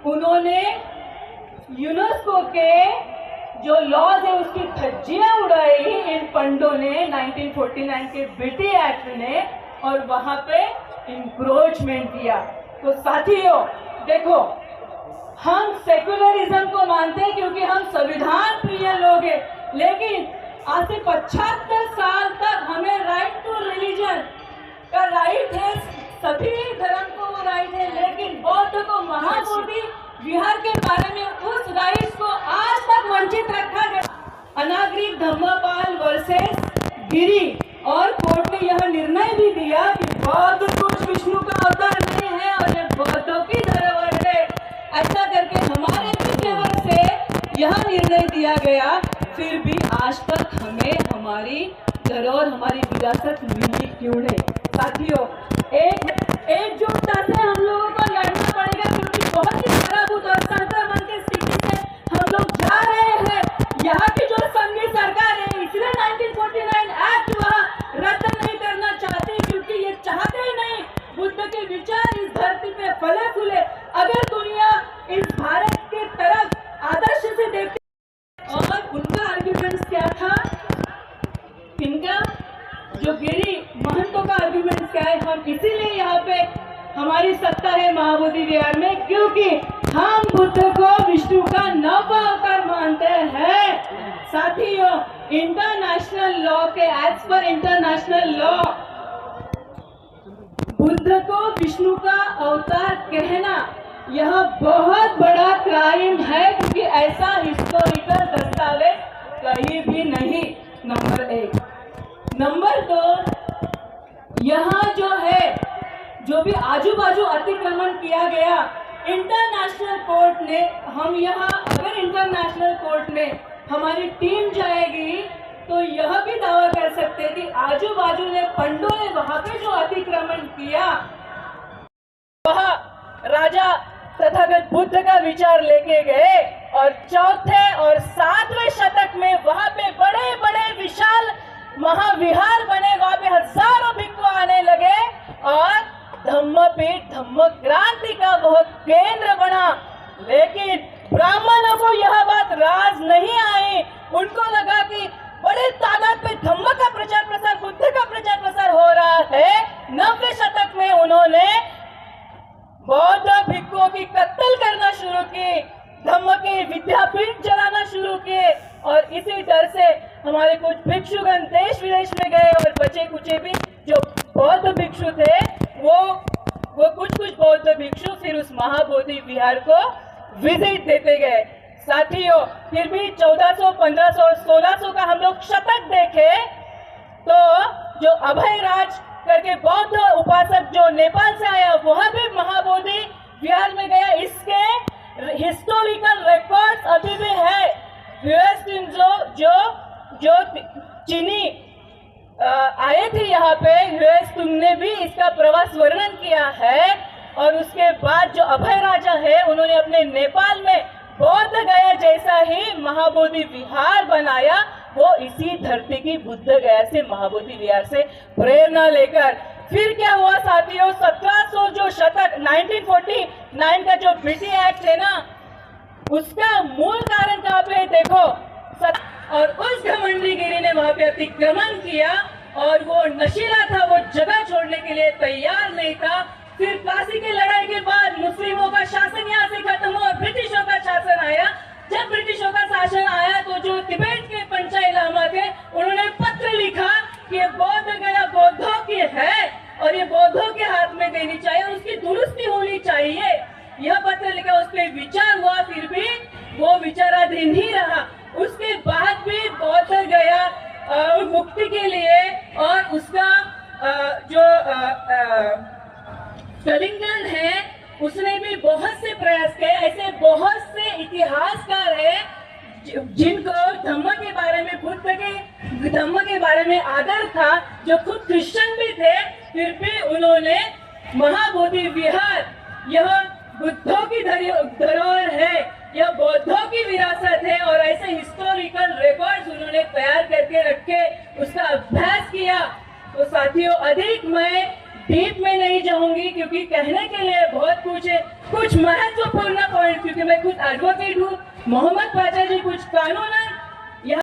उन्होंने यूनेस्को के जो लॉज है उसकी धज्जियां उड़ाई इन पंडों ने 1949 के बीटी एक्ट ने, और वहां पे इंक्रोचमेंट किया। तो साथियों देखो, हम सेक्युलरिज्म को मानते हैं क्योंकि हम संविधान प्रिय लोग हैं, लेकिन आज से 75 साल तक हमें राइट टू रिलीजन का राइट है, सभी धर्म को राइट है, लेकिन बौद्ध को महाबोधि विहार के बारे में उस राइट को आज तक वंचित रखा गया। अनागरिक धम्मपाल वर्सेस गिरी, और कोर्ट ने यह निर्णय भी दिया कि बौद्ध कुछ विष्णु का अवतार नहीं है और ये बौद्धों की धरोहर है। ऐसा करके हमारे पेशेवर से यह निर्णय दिया गया, फिर भी आज तक हमें हमारी धरोहर, हमारी विरासत मिली क्यों नहीं? साथियों, एकजुटता से हम लोगों को लड़ना पड़ेगा, क्योंकि बहुत ही खराब और संक्रमण की स्थिति से हम लोग जा रहे हैं। यहाँ की जो संघीय सरकार है, इसलिए 1949 एक्ट वह रद्द नहीं करना चाहती, क्योंकि ये चाहते ही नहीं बुद्ध के विचार इस धरती पे फले फूले। अगर दुनिया इस भारत के तरफ आदर्श से देखती, और उनका आर्ग्यूमेंट क्या था, इनका जो गिरी महंतों का आर्ग्यूमेंट क्या है, हम इसीलिए यहाँ पे हमारी सत्ता है महाबोधि विहार में, क्योंकि हम बुद्ध को विष्णु का नव अवतार मानते हैं। साथियों, इंटरनेशनल लॉ के एज पर इंटरनेशनल लॉ बुद्ध को विष्णु का अवतार कहना यह बहुत बड़ा क्राइम है, क्योंकि ऐसा हिस्टोरिकल दस्तावेज कहीं भी नहीं। नंबर 1। नंबर 2, यहाँ जो है, जो भी आजू बाजू अतिक्रमण किया गया, इंटरनेशनल कोर्ट ने, हम यहाँ अगर इंटरनेशनल कोर्ट में हमारी टीम जाएगी तो यह भी दावा कर सकते हैं कि आजू बाजू ने पंडों ने वहां पे जो अतिक्रमण किया, वह राजा तथागत बुद्ध का विचार लेके गए, और 4थे और 7वें शतक में वहां पे बड़े बड़े विशाल महाविहार बने, वहां पे हजारों भिक्षु आने लगे, और धम्मपीठ धम्म क्रांति का वह केंद्र बना। लेकिन ब्राह्मणों को यह बात राज नहीं आई, उनको लगा कि बड़े तादाद पे धम्म का प्रचार प्रसार, बुद्ध का प्रचार प्रसार हो रहा है। 90वें शतक में उन्होंने बौद्ध भिक्षुओं की कत्ल करना शुरू की, धम्म के विद्यापीठ जलाना शुरू किए, और इसी डर से हमारे कुछ भिक्षुगण देश विदेश में गए, और बचे कुचे भी जो बौद्ध भिक्षु थे वो कुछ बौद्ध भिक्षु फिर उस महाबोधि विहार को विजिट देते गए। साथियों, फिर भी 1400, 1500 और 1600 का हम लोग शतक देखें तो जो अभय राज करके बौद्ध उपासक जो नेपाल से आया, वह भी महाबोधि विहार में गया। इसके हिस्टोरिकल रिकॉर्ड्स अभी भी है। जो चीनी आए थे यहाँ पे, तुमने भी इसका प्रवास वर्णन किया है, और उसके बाद जो अभय राजा है, उन्होंने अपने नेपाल में बौद्ध गया जैसा ही महाबोधि विहार बनाया, वो इसी धरती की बुद्ध गया से महाबोधि विहार से प्रेरणा लेकर। फिर क्या हुआ साथियों, 1700 जो शतक 1949 का जो बीटी एक्ट है ना, उसका मूल कारण कहाँ पे देखो, और उस घमंडी गिरी ने वहां पे अतिक्रमण किया, और वो नशीला था, वो जगह छोड़ने के लिए तैयार नहीं था। फिर प्लासी की लड़ाई के बाद मुस्लिमों का शासन यहाँ से खत्म हुआ, ब्रिटिशों का शासन आया। जब ब्रिटिशों का शासन आया तो जो तिब्बत के पंचाई लामा थे, उन्होंने पत्र लिखा कि ये बौद्ध गया बौद्धों की है, और ये बौद्धों के हाथ में देनी चाहिए, और उसकी दुरुस्ती होनी चाहिए। यह पत्र लिखा, उस पर विचार हुआ, फिर भी वो विचाराधीन ही रहा। उसके बाद भी बौद्ध गया मुक्ति के लिए, और उसका जो कलिंगन है, उसने भी बहुत से प्रयास किए। ऐसे बहुत से इतिहासकार हैं जिनको धम्म के बारे में, बुद्ध के धम्म के बारे में आदर था, जो खुद क्रिश्चियन भी थे, फिर भी उन्होंने महाबोधि विहार, यह बुद्धों की धरोहर है, यह बौद्धों की विरासत है, और ऐसे हिस्टोरिकल रिकॉर्ड्स उन्होंने तैयार करके रखे, उसका अभ्यास किया। तो साथियों, अधिक मैं डीप में नहीं जाऊंगी, क्योंकि कहने के लिए बहुत कुछ है। कुछ महत्वपूर्ण पॉइंट कि मैं कुछ एडवोकेट हूँ, मोहम्मद ख्वाजा जी कुछ कानून